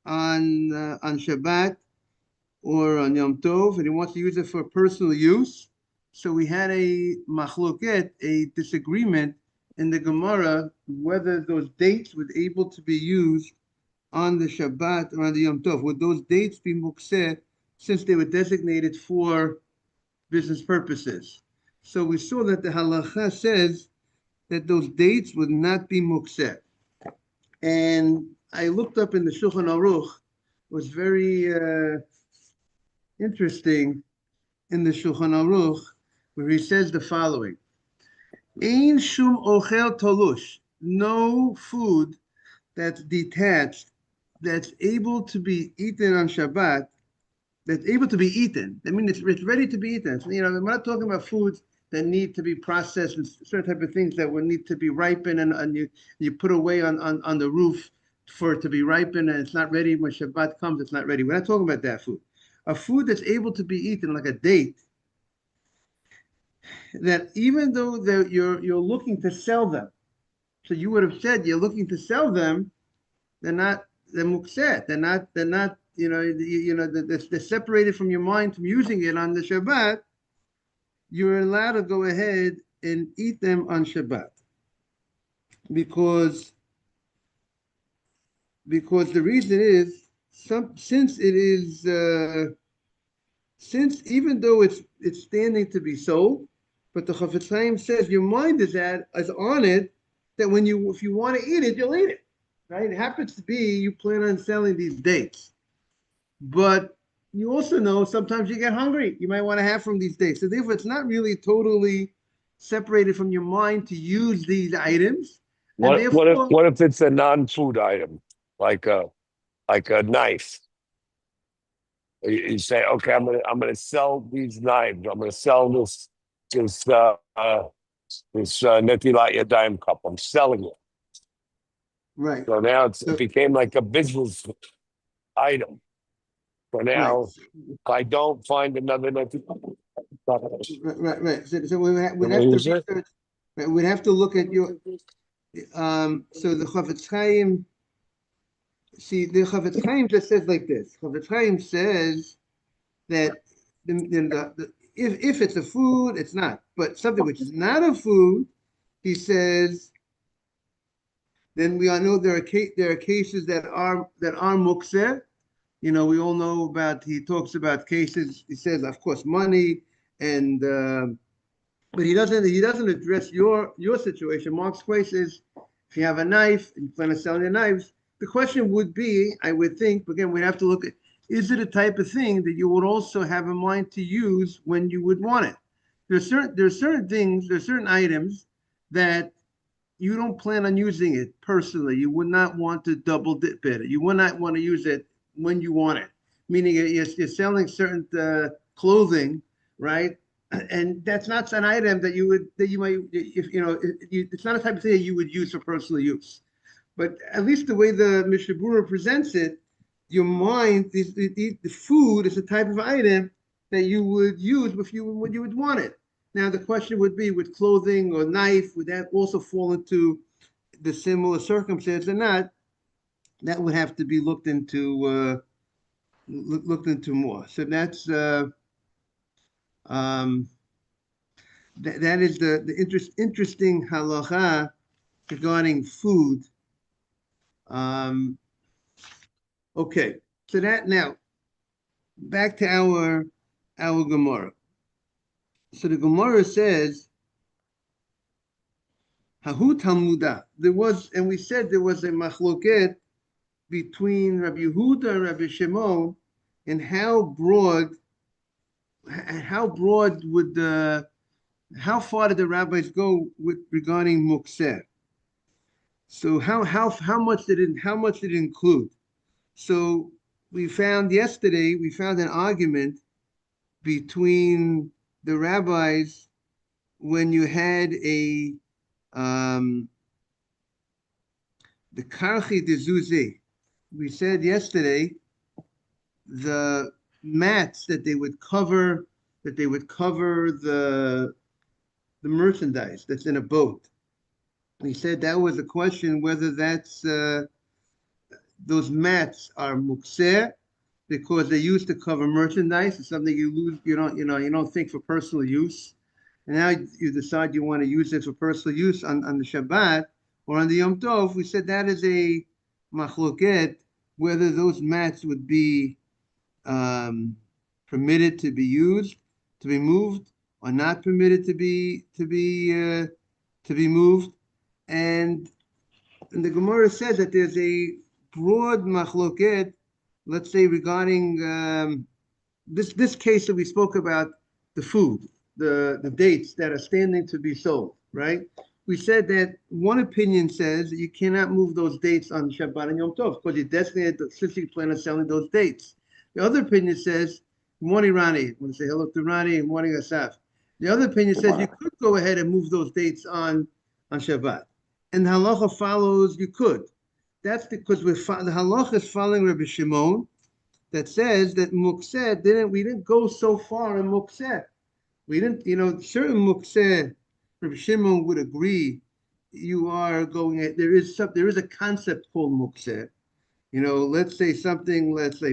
on Shabbat or on Yom Tov, and he wants to use it for personal use. So we had a machloket, a disagreement in the Gemara whether those dates were able to be used on the Shabbat or on the Yom Tov. Would those dates be mukseh since they were designated for business purposes? So we saw that the halacha says that those dates would not be mukseh. And I looked up in the Shulchan Aruch, it was very interesting in the Shulchan Aruch, where he says the following: Ein shum ochel tolush, no food that's detached, that's able to be eaten on Shabbat, that's able to be eaten. I mean, it's ready to be eaten. So, we're not talking about foods that need to be processed and certain type of things that would need to be ripened and you put away on the roof for it to be ripened and it's not ready when Shabbat comes. It's not ready. We're not talking about that food. A food that's able to be eaten, like a date, that even though you're looking to sell them, so you would have said you're looking to sell them, they're mukset. They're not. They're separated from your mind from using it on the Shabbat. You're allowed to go ahead and eat them on Shabbat because the reason is since even though it's standing to be sold, but the Chafetz Chaim says your mind is on it, that if you want to eat it, you'll eat it, right? It happens to be you plan on selling these dates, but you also know sometimes you get hungry. You might want to have from these dates. So therefore, it's not really totally separated from your mind to use these items, and therefore, What if it's a non-food item, like a knife? You say, okay, I'm gonna sell these knives. I'm gonna sell this Netilat Yadayim cup. I'm selling it. right. So now it So became like a business item. So right, now, if I don't find another Netilat, right. So we'd can I have to use it? research. Right, we'd have to look at your. So the Chafetz Chaim. See, the Chafetz Chaim just says like this. Chafetz Chaim says that if it's a food, it's not. But something which is not a food, he says, then we all know there are cases that are mukseh. We all know about. He talks about cases. He says, of course, money, and but he doesn't address your situation. Mark's question is, if you have a knife and you plan on selling your knives, the question would be, I would think, again, we'd have to look at, is it a type of thing that you would also have in mind to use when you would want it? There's certain things, there's certain items that you don't plan on using it personally. You would not want to double dip it. You would not want to use it when you want it. Meaning you're selling certain clothing, right? And that's not an item that you might, if it's not a type of thing that you would use for personal use. But at least the way the Mishabura presents it, your mind, the food is a type of item that you would use when you would want it. Now the question would be, with clothing or knife, would that also fall into the similar circumstance or not? That would have to be looked into more. So that's um, that is the interesting halacha regarding food. Okay, so that now back to our Gemara. So the Gemara says, Hahu Talmuda. And we said there was a machloket between Rabbi Yehuda and Rabbi Shimon, and how far did the rabbis go with regarding mukseh? So how much did it include? So we found an argument between the rabbis when you had the karchi de zuzi. We said yesterday the mats that they would cover the merchandise that's in a boat. We said that was a question whether those mats are mukseh because they're used to cover merchandise. It's something you lose, you don't think for personal use. And now you decide you want to use it for personal use on the Shabbat or on the Yom Tov. We said that is a machloket, whether those mats would be permitted to be used, to be moved, or not permitted to be moved. And the Gemara says that there's a broad machloket, let's say regarding this case that we spoke about, the food, the dates that are standing to be sold, right? We said that one opinion says that you cannot move those dates on Shabbat and Yom Tov because you designated the specific plan of selling those dates. The other opinion says, good morning, Ronnie. I want to say hello to Ronnie, and morning, Asaf. The other opinion says you could go ahead and move those dates on Shabbat. And the halacha follows you could. That's because the halacha is following Rabbi Shimon that says that mukseh we didn't go so far in mukseh. We didn't, certain mukseh, Rabbi Shimon would agree you are going at, there is a concept called mukseh. Let's say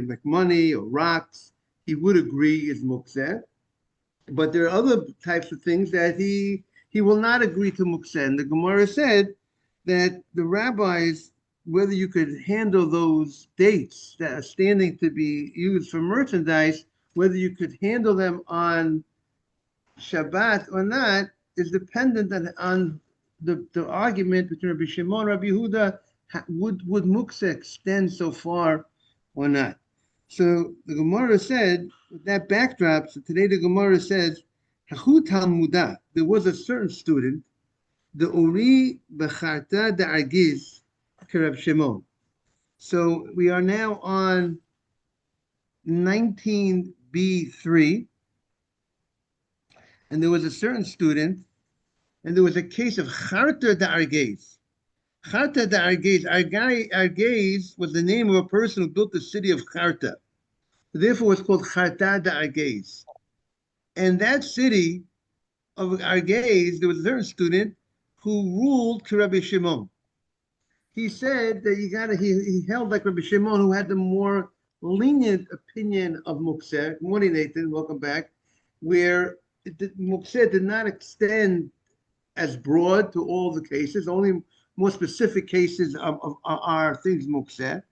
like money or rocks, he would agree is mukseh. But there are other types of things that he will not agree to mukseh. And the Gemara said that the rabbis, whether you could handle those dates that are standing to be used for merchandise, whether you could handle them on Shabbat or not, is dependent on the argument between Rabbi Shimon and Rabbi Yehuda. Would mukseh extend so far or not? So the Gemara said, with that backdrop, so today the Gemara says, Hachu Talmudah, there was a certain student, the Uri Becharta de Argiz, Kerab Shimon. So we are now on 19b3, and there was a certain student, and there was a case of Charta de Argiz. Charta de Argiz. Argiz was the name of a person who built the city of Charta. Therefore, it's called Charta de Argiz. And that city of Argiz, there was a certain student who ruled to Rabbi Shimon. He said that he held like Rabbi Shimon, who had the more lenient opinion of mukseh. Good morning, Nathan. Welcome back. Where mukseh did not extend as broad to all the cases. Only more specific cases are things mukseh.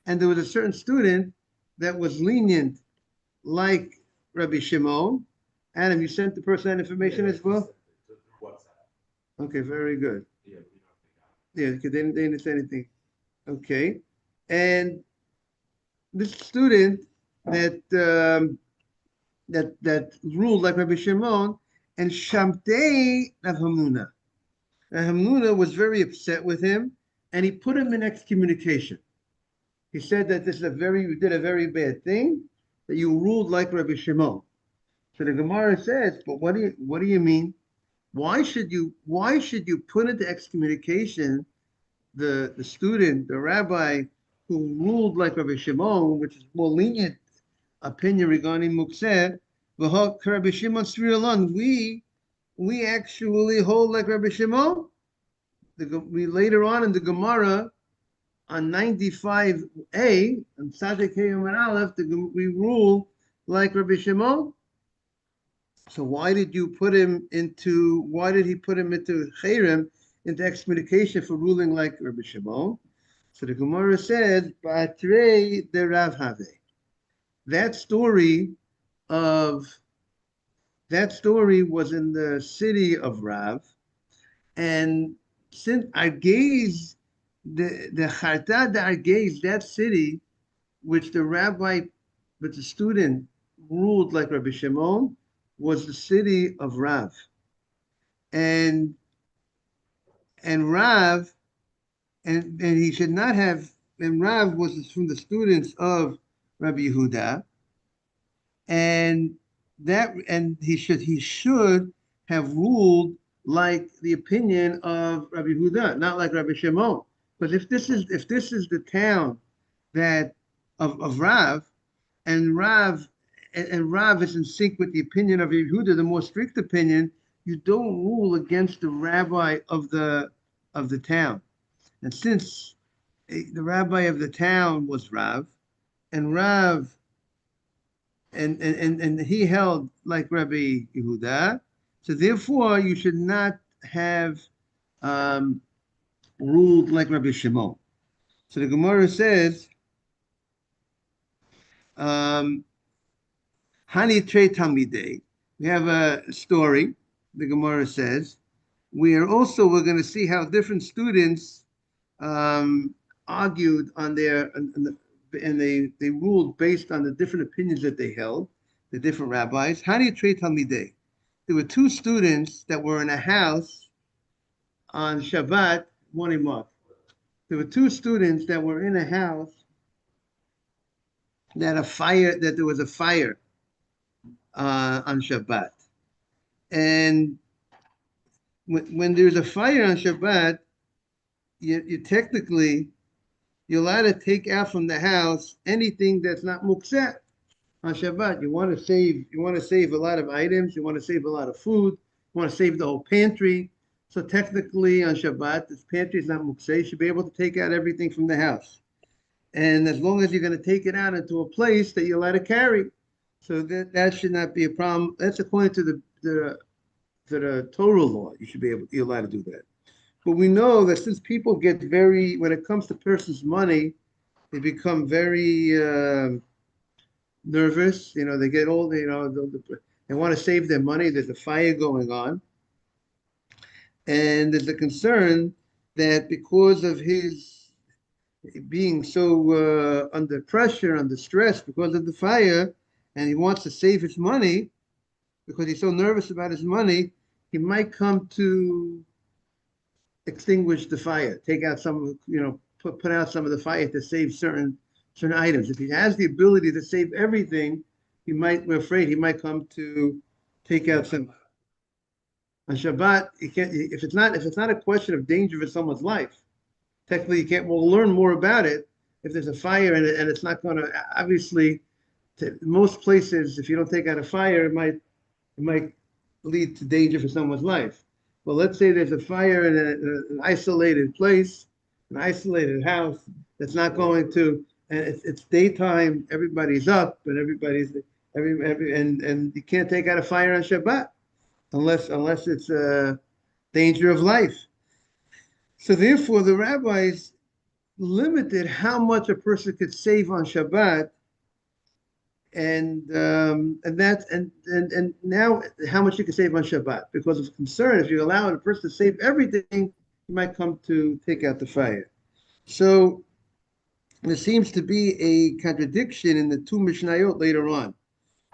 And there was a certain student that was lenient like Rabbi Shimon. Adam, you sent the person that information as well? Okay, very good. Yeah, because they didn't say anything. Okay. And this student that ruled like Rabbi Shimon, and Shamtei of Hamnuna. And Hamnuna was very upset with him, and he put him in excommunication. He said that you did a very bad thing, that you ruled like Rabbi Shimon. So the Gemara says, but what do you mean? Why should you put into excommunication the student, the rabbi who ruled like Rabbi Shimon, which is more lenient opinion regarding mukseh? Rabbi Shimon we actually hold like Rabbi Shimon. We later on in the Gemara on 95a and Tzaddik Yom Aleph, we rule like Rabbi Shimon. So why did he put him into Cherem, into excommunication for ruling like Rabbi Shimon? So the Gemara says, Ba'atrei de Rav Have. That story was in the city of Rav, and since Argiz, the Charta de Argiz, that city, which the student ruled like Rabbi Shimon, was the city of Rav. And Rav, and he should not have, and Rav was from the students of Rabbi Yehuda, and he should have ruled like the opinion of Rabbi Yehuda, not like Rabbi Shimon. Because if this is the town of Rav, and Rav is in sync with the opinion of Yehuda, the more strict opinion, you don't rule against the rabbi of the town. And since the rabbi of the town was Rav, and Rav, and he held like Rabbi Yehuda. So therefore, you should not have um, ruled like Rabbi Shimon. So the Gemara says, Hani Tre Talmidei. We have a story. The Gemara says we're going to see how different students um, argued on their and they ruled based on the different opinions that they held, the different rabbis. Hani Tre Talmidei. There were two students that were in a house on Shabbat morning month. There were two students that were in a house that there was a fire on Shabbat. And when there's a fire on Shabbat, you technically, you're allowed to take out from the house anything that's not mukseh on Shabbat. You want to save a lot of items. You want to save a lot of food. You want to save the whole pantry. So technically on Shabbat, this pantry is not mukseh. You should be able to take out everything from the house. And as long as you're going to take it out into a place that you're allowed to carry. So that should not be a problem. That's according to the Torah law. You're allowed to do that. But we know that since people get when it comes to person's money, they become very nervous. They get old. They want to save their money. There's a fire going on, and there's a concern that because of his being so under pressure, under stress because of the fire, and he wants to save his money because he's so nervous about his money, he might come to extinguish the fire, take out some, put out some of the fire to save certain items. If he has the ability to save everything, we're afraid he might come to take out some. On Shabbat, you can't. If it's not a question of danger for someone's life, technically you can't. We'll learn more about it if there's a fire and it's not going to. Obviously, most places, if you don't take out a fire, it might lead to danger for someone's life. Well, let's say there's a fire in an isolated place, an isolated house that's not going to, and it's daytime, everybody's up, and and you can't take out a fire on Shabbat unless it's a danger of life. So therefore, the rabbis limited how much a person could save on Shabbat, and now how much you can save on Shabbat because of concern. If you allow a person to save everything, you might come to take out the fire. So there seems to be a contradiction in the two Mishnayot later on.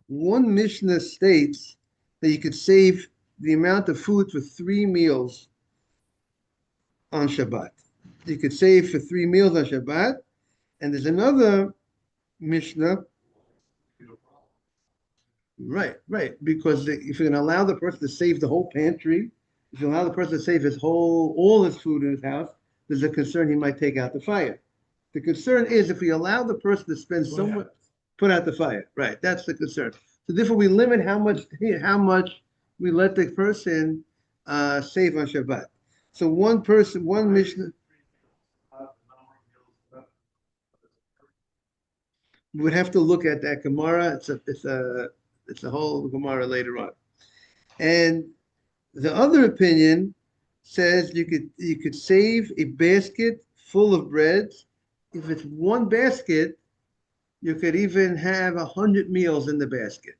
One Mishnah states that you could save the amount of food for 3 meals on Shabbat. You could save for 3 meals on Shabbat, and there's another Mishnah. Right. Because if you're going to allow the person to save the whole pantry, if you allow the person to save all his food in his house, there's a concern he might take out the fire. The concern is if we allow the person to spend so much, put out the fire. Right. That's the concern. So therefore, we limit how much we let the person save on Shabbat. So one Mishnah. We would have to look at that Gemara. It's a whole Gemara later on. And the other opinion says you could save a basket full of bread. If it's one basket, you could even have 100 meals in the basket.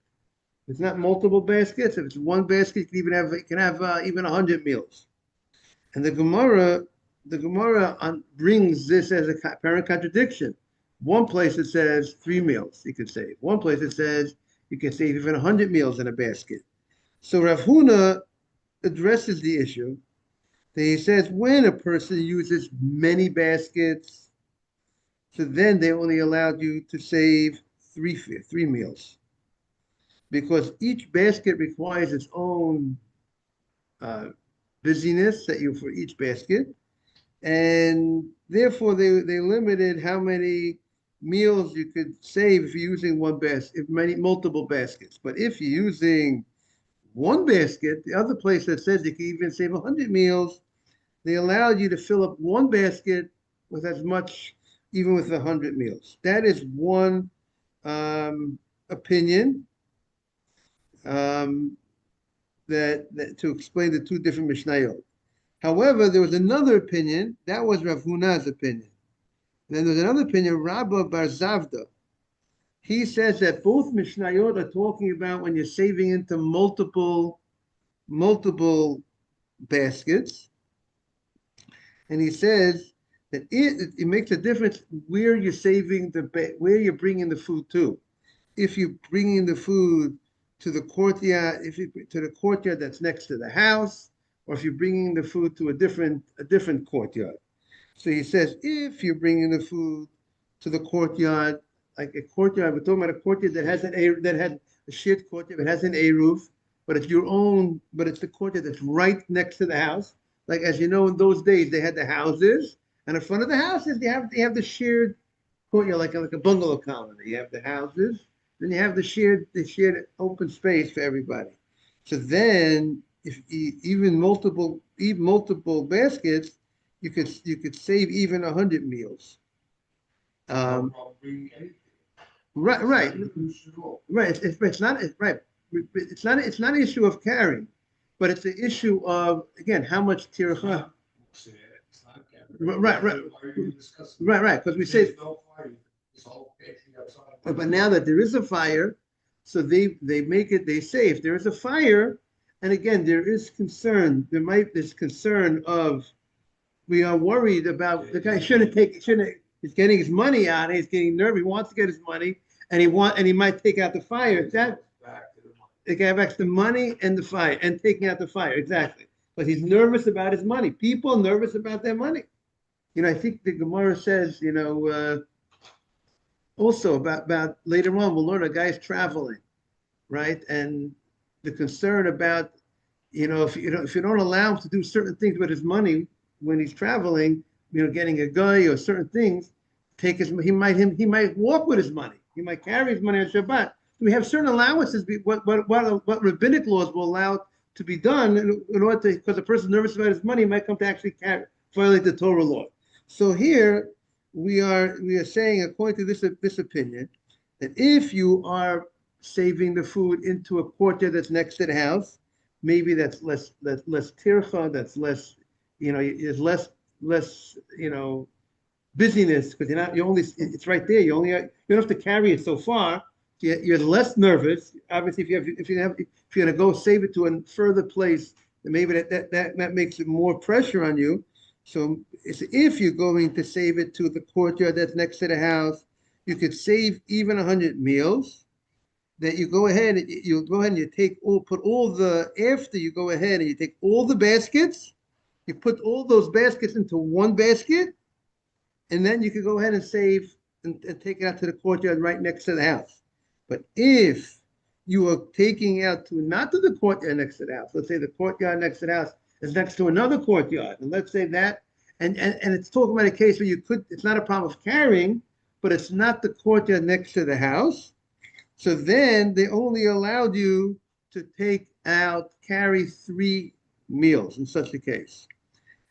If it's not multiple baskets, if it's one basket, you can have even 100 meals. And the Gemara brings this as a apparent contradiction. One place it says 3 meals you could save. One place it says you can save even 100 meals in a basket. So Rav Huna addresses the issue. He says when a person uses many baskets, so then they only allowed you to save three meals, because each basket requires its own busyness for each basket, and therefore they limited how many meals you could save if you're using one basket, multiple baskets. But if you're using one basket, the other place that says you can even save 100 meals, they allowed you to fill up one basket with as much, even with 100 meals. That is one opinion that to explain the two different Mishnayot. However, there was another opinion, that was Rav Huna's opinion. And then there's another opinion, Rabba Bar Zavda. He says that both Mishnayot are talking about when you're saving into multiple baskets. And he says that it makes a difference where you're saving where you're bringing the food to. If you're bringing the food to the courtyard, to the courtyard that's next to the house, or if you're bringing the food to a different courtyard. So he says, if you're bringing the food to the courtyard, like a courtyard, we're talking about a courtyard that has a shared courtyard, it has an A roof, but it's your own, but it's the courtyard that's right next to the house. Like, as you know, in those days, they had the houses, and in front of the houses, they have the shared courtyard, like a bungalow colony. You have the houses, then you have the shared open space for everybody. So then, if even multiple baskets, you could save even 100 meals. Right. It's not right. It's not an issue of carrying, but it's an issue of, again, how much tircha. Right. Because we say, but now that there is a fire, so they say if there is a fire, and again there is concern. There's concern of, we are worried about the guy he's getting his money out, he's getting nervous, he wants to get his money, and he might take out the fire. It gave back the money and the fire, and taking out the fire, exactly. But he's nervous about his money. People are nervous about their money. I think the Gemara says, also about later on, we'll learn a guy's traveling, right? And the concern about, if you don't allow him to do certain things with his money when he's traveling, getting a guy or certain things, he might walk with his money. He might carry his money on Shabbat. We have certain allowances, what rabbinic laws will allow to be done in order to, because a person nervous about his money might come to actually violate the Torah law. So here we are saying, according to this opinion, that if you are saving the food into a courtyard that's next to the house, maybe that's less tircha, that's less, is less busyness, because it's right there. You don't have to carry it so far. You're less nervous. Obviously, if you're gonna go save it to a further place, then maybe that makes it more pressure on you. So if you're going to save it to the courtyard that's next to the house, you could save even 100 meals. That you go ahead and you take after you go ahead and you take all the baskets, you put all those baskets into one basket, and then you could go ahead and save and take it out to the courtyard right next to the house. But if you are taking out not to the courtyard next to the house, let's say the courtyard next to the house is next to another courtyard, and let's say that, and it's talking about a case where it's not a problem of carrying, but it's not the courtyard next to the house. So then they only allowed you to carry 3 meals in such a case.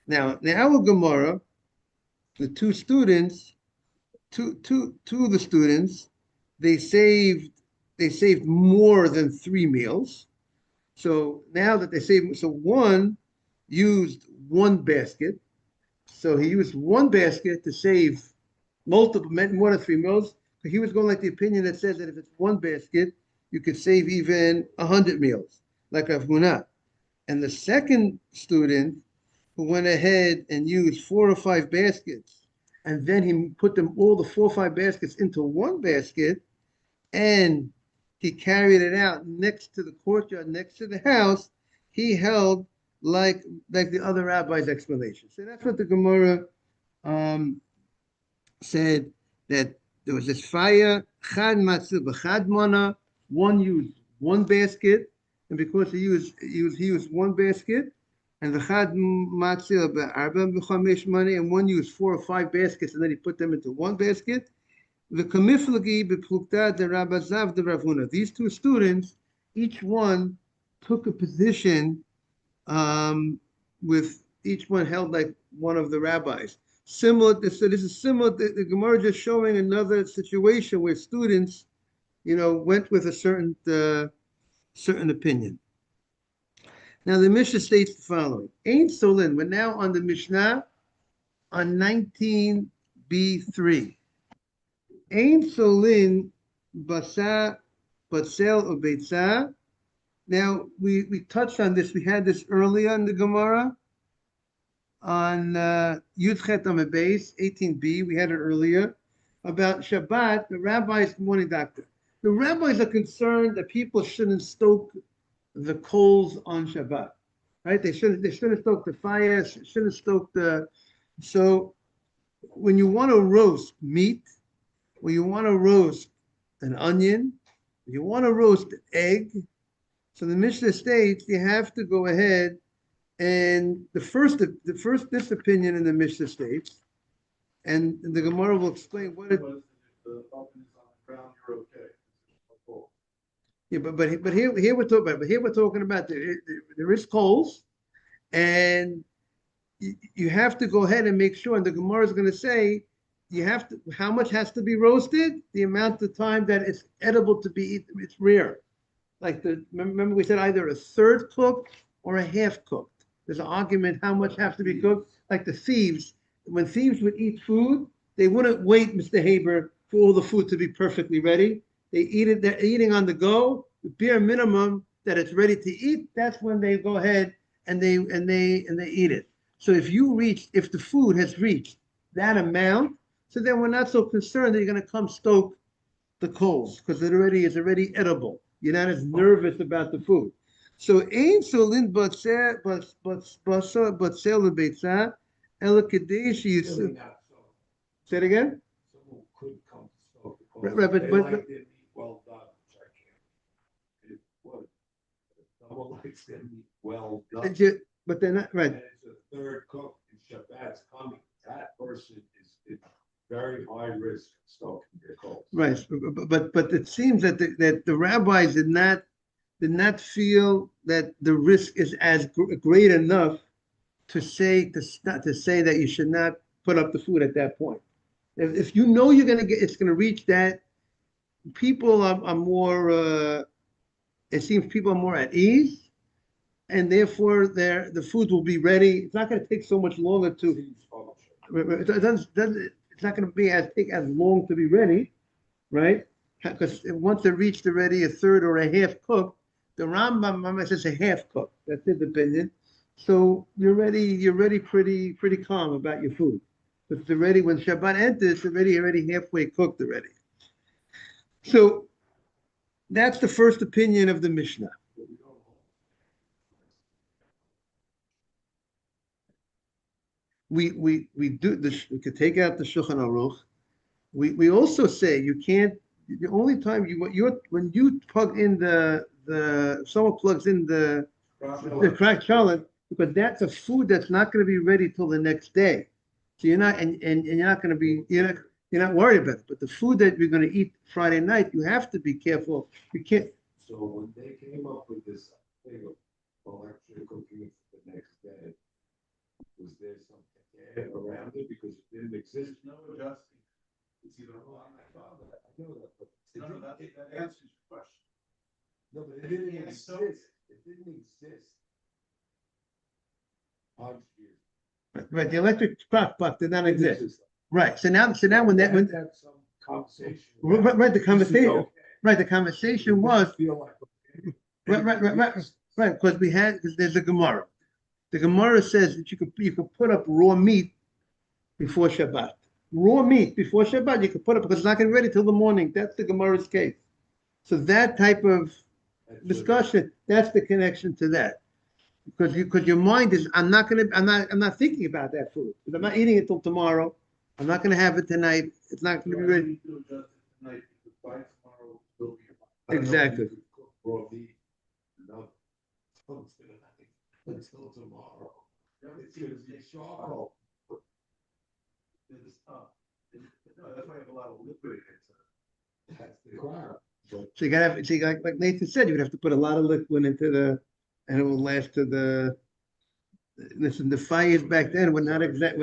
Now, in our Gemara, the two of the students, they saved more than 3 meals. So now that they saved, so one used one basket. So he used one basket to save more than 3 meals. He was going like the opinion that says that if it's one basket, you could save even 100 meals, like Rav Huna. And the second student, who went ahead and used 4 or 5 baskets, and then he put all the 4 or 5 baskets into one basket, and he carried it out next to the courtyard, next to the house, he held like the other rabbi's explanation. So that's what the Gemara said, that there was this fire, chad matzah b'chad mana, one used one basket, and because he used one basket, and the chad matzah b'arba b'chamesh mana, and one used 4 or 5 baskets, and then he put them into one basket. The kamiflagi b'plukta de Rabba Zav de Rav Huna. These two students, each one took a position with each one held like one of the rabbis. similar. So this is similar. The Gemara just showing another situation where students, went with a certain opinion. Now the Mishnah states the following: Ein Solin. We're now on the Mishnah on 19b3. Ein Solin basa batsel ubeitza. Now we touched on this. We had this earlier in the Gemara on Yudchet Amud Beis 18b. We had it earlier about Shabbat. The rabbis, good morning, doctor. The rabbis are concerned that people shouldn't stoke the coals on Shabbat, right? They shouldn't stoke the fire. Shouldn't stoke the. So when you want to roast meat, when you want to roast an onion, when you want to roast an egg. So the Mishnah states you have to go ahead, and the first this opinion in the Mishnah states, and the Gemara will explain what it. Yeah, but here we're talking about. But here we're talking about there is coals, and you have to go ahead and make sure. And the Gemara is going to say you have to. How much has to be roasted? The amount of time that it's edible to be eaten. It's rare. Like remember we said either a third cooked or a half cooked. There's an argument how much has to be cooked. Like the thieves, when thieves would eat food, they wouldn't wait, Mr. Haber, for all the food to be perfectly ready. They eat it. They're eating on the go. The bare minimum that it's ready to eat. That's when they go ahead and they eat it. So if the food has reached that amount, so then we're not so concerned that you're going to come stoke the coals because it is already edible. You're not as nervous about the food. So ein solin batsel lebeitza ela kadei sheyisu. Say it again. Someone could come to smoke the coals. Right, but well done, which I can't. It would. Someone likes their meat well done. But they're not right. And it's a third cook in Shabbat's coming. That person is very high risk of stoking their coals. Right, but it seems that the rabbis did not feel that the risk is as great enough to say that you should not put up the food at that point. If you know it's gonna reach that, people are more. It seems people are more at ease, and therefore the food will be ready. It's not going to take so much longer to. It's not going to take as long to be ready, right? Because once it reached already a third or a half cooked, the Rambam says a half cooked. That's his opinion. So you're ready pretty calm about your food. But it's already when Shabbat enters, it's already halfway cooked already. So that's the first opinion of the Mishnah. We do this. We could take out the Shulchan Aruch. We also say you can't. The only time when you plug in someone plugs in the cracked challah, because that's a food that's not going to be ready till the next day. So you're not and you're not going to be you're not worried about it. But the food that you're going to eat Friday night, you have to be careful. You can't. So when they came up with this thing of electric cooking for the next day, was there something around it because it didn't exist? No adjusting. It's either wrong. I know that, but that answers your question. No, but it didn't exist. It didn't exist. 5 years. Right, the electric crock pot did not exist. Right. So now when that had some conversation. right, the conversation. Okay. Right, the conversation was Feel like right, because there's a Gemara. The Gemara says that you could put up raw meat before Shabbat. Raw meat before Shabbat you could put up because it's not going to be ready till the morning. That's the Gemara's case. So that type of discussion, that's the connection to that. Because your mind is, I'm not thinking about that food. Because I'm not eating it till tomorrow. I'm not going to have it tonight. It's not going to be ready. Exactly. Until tomorrow. It's going to be charcoal. That's why I have a lot of liquid. That's the requirement. So you gotta have, like Nathan said, you would have to put a lot of liquid into and it will last to listen, the fires back then were not exact,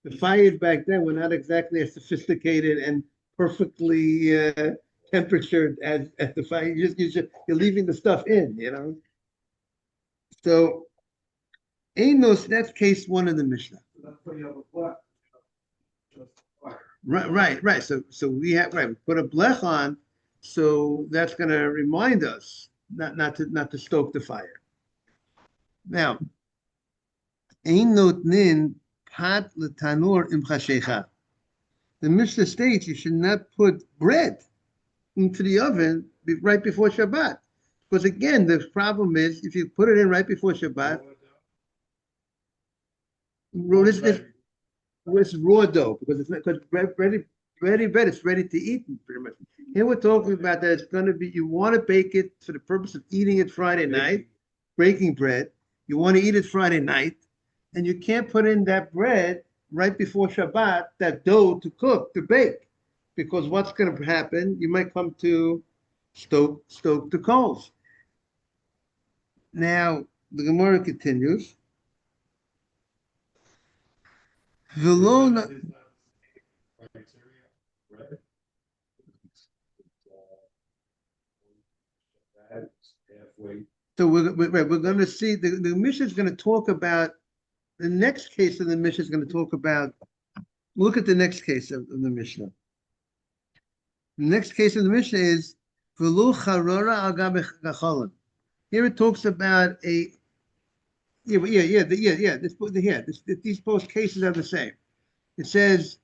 the fires back then were not exactly as sophisticated and perfectly temperatured as the fire. You're leaving the stuff in, you know. So, that's case one of the Mishnah. That's why you have a black. Just fire. Right. So we put a blech on, so that's going to remind us not to stoke the fire. Now, ein notnin pat letanur im chashecha. The Mishnah states you should not put bread into the oven right before Shabbat, because again, the problem is if you put it in right before Shabbat, it's raw dough because it's not because ready bread it's ready to eat pretty much. Here we're talking about that it's going to be you want to bake it for the purpose of eating it Friday night, breaking bread. You want to eat it Friday night, and you can't put in that bread right before Shabbat, that dough to cook, to bake, because what's going to happen? You might come to stoke the coals. Now the Gemara continues. Velona. So we're going to see the Mishnah is going to talk about the next case of the Mishnah is going to talk about. Look at the next case of the Mishnah. The next case of the Mishnah is v'lu charora al gabe gacholim. Here it talks about these both cases are the same. It says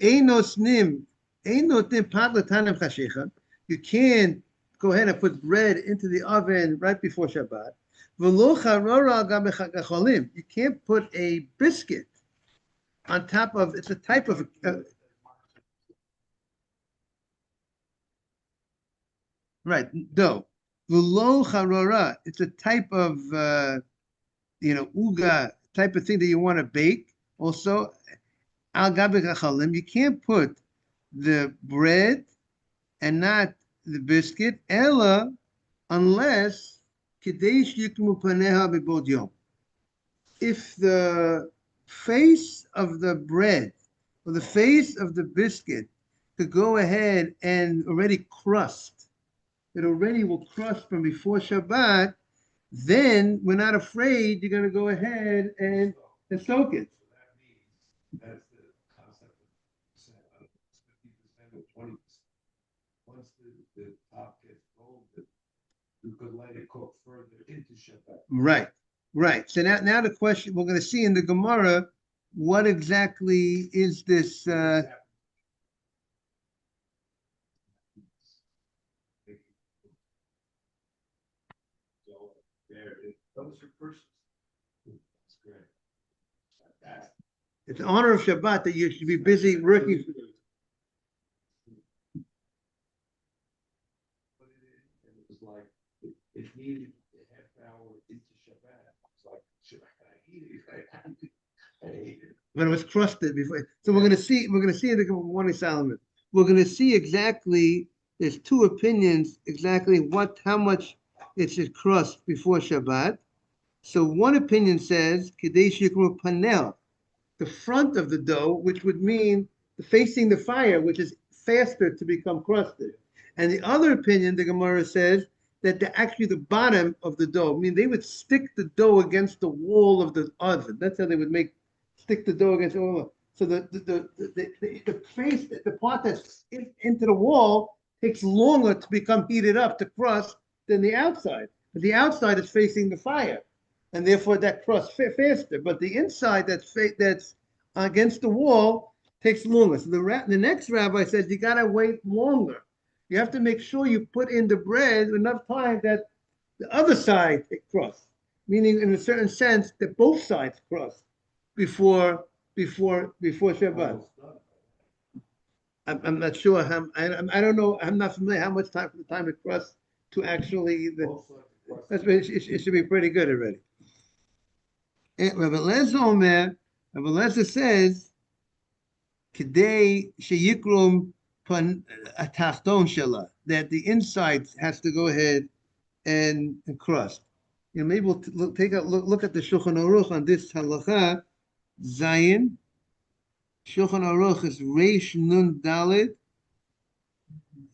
einos nim pat latanim chashecha. You can't go ahead and put bread into the oven right before Shabbat. V'lo charora al gabe gacholim. You can't put a biscuit on top of. It's a type of. Right, dough. V'lo charora. It's a type of, uga type of thing that you want to bake. Also, al gabe gacholim. You can't put the bread and not the biscuit, ella, unless kadesh yikmu paneha b'bod yom. If the face of the bread or the face of the biscuit could go ahead and already crust, it already will crust from before Shabbat, then we're not afraid you're going to go ahead and soak it. So that means that's the concept of 50% or 20%. Once the top gets golden, you could let it cook further into Shabbat. Right. So now the question we're going to see in the Gemara, what exactly is this? Those are persons. That's great. Fantastic. It's honor of Shabbat that you should be busy working. And it was like it needed a half hour into Shabbat. It's like, should I eat it? I ate it. When it was crusted before. So we're going to see in the morning Solomon. We're going to see exactly. There's two opinions exactly how much it should crust before Shabbat. So one opinion says kadesh yikru panel, the front of the dough, which would mean facing the fire, which is faster to become crusted. And the other opinion, the Gemara says, that actually the bottom of the dough, I mean, they would stick the dough against the wall of the oven. That's how they would stick the dough against the wall. So the face, the part that's into the wall takes longer to become heated up to crust than the outside. But the outside is facing the fire, and therefore that crusts faster. But the inside that's against the wall takes longer. So the next rabbi says you gotta wait longer. You have to make sure you put in the bread enough time that the other side crusts, meaning in a certain sense that both sides crust before Shabbat. I'm not sure how. I don't know. I'm not familiar how much time from the time it crusts to actually. It should be pretty good already. Rabbi Lezer says, "Kedei sheyikrum atachton shela," that the inside has to go ahead and crust. Maybe we'll take a look at the Shulchan Aruch on this halacha, Zayin, Shulchan Aruch is Reish Nun Daled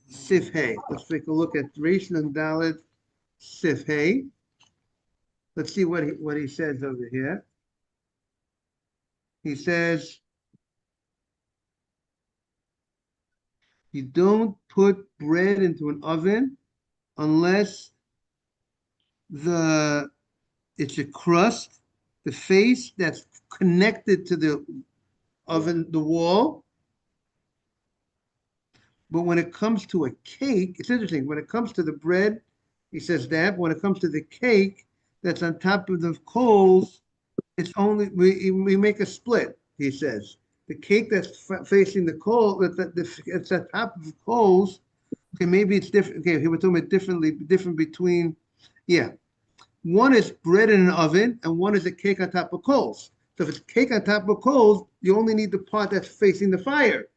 Sif Hey. Let's take a look at Reish Nun Daled Sif Hey. Let's see what he says over here. He says, you don't put bread into an oven unless it's a crust, the face that's connected to the oven, the wall. But when it comes to a cake, it's interesting. When it comes to the bread, he says that. When it comes to the cake that's on top of the coals, it's only we make a split. He says the cake that's facing the coal, it's on top of the coals. Okay, maybe it's different. Okay, we're talking about different between, yeah. One is bread in an oven, and one is a cake on top of coals. So if it's cake on top of coals, you only need the part that's facing the fire.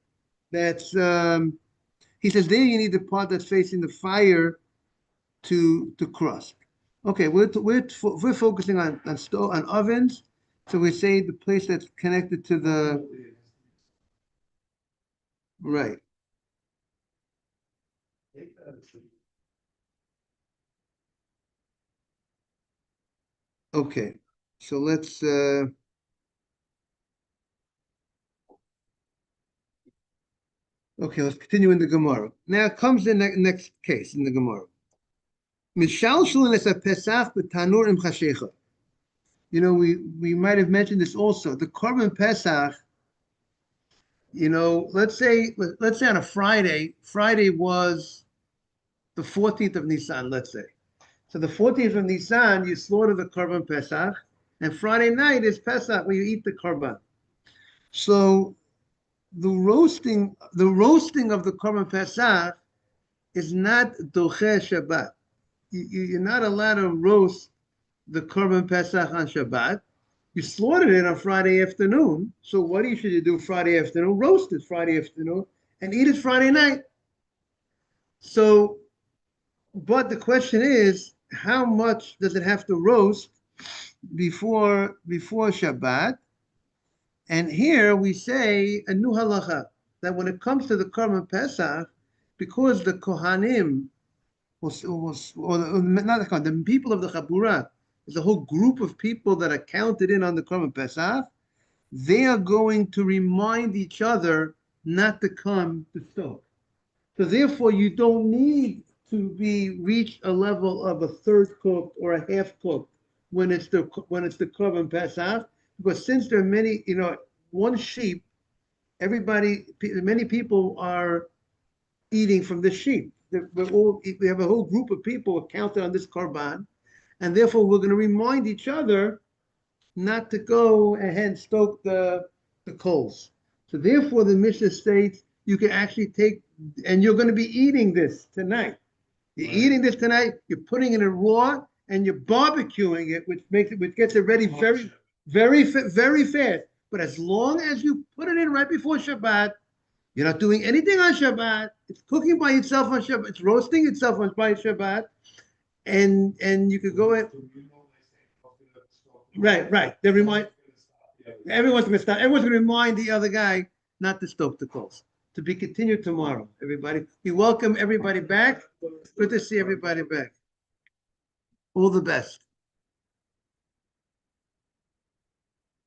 That's he says there you need the part that's facing the fire to crust. Okay, we're focusing on ovens. So we say the place that's connected to the right. Okay, so let's okay, let's continue in the Gemara. Now comes the next case in the Gemara. You know, we might have mentioned this also. The Korban Pesach, you know, let's say on a Friday. Friday was the 14th of Nisan, let's say. So the 14th of Nisan, you slaughter the Korban Pesach, and Friday night is Pesach where you eat the Korban. So the roasting of the Korban Pesach is not Doche Shabbat. You're not allowed to roast the Korban Pesach on Shabbat. You slaughtered it on Friday afternoon. So what should you do Friday afternoon? Roast it Friday afternoon and eat it Friday night. So, but the question is, how much does it have to roast before Shabbat? And here we say a new halacha that when it comes to the Korban Pesach, because the Kohanim or not the people of the Chabura, there's a whole group of people that are counted in on the Korban Pesach. They are going to remind each other not to come to stoke. So therefore, you don't need to reach a level of a third cooked or a half cooked when it's the Korban Pesach, because since there are many, you know, one sheep, many people are eating from the sheep. We have a whole group of people counted on this korban, and therefore we're going to remind each other not to go ahead and stoke the coals. So therefore the Mishnah states you can actually take, and you're going to be eating this tonight. You're eating this tonight, you're putting it in raw, and you're barbecuing it, which gets it ready very fast. But as long as you put it in right before Shabbat, you're not doing anything on Shabbat. It's cooking by itself on Shabbat. It's roasting itself by Shabbat, and you could go in. Right. They remind everyone's going to stop. Everyone's going to remind the other guy not to stoke the coals. To be continued tomorrow, everybody. We welcome everybody back. Good to see everybody back. All the best.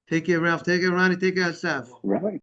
Take care, Ralph. Take care, Ronnie. Take care, Saf. Right.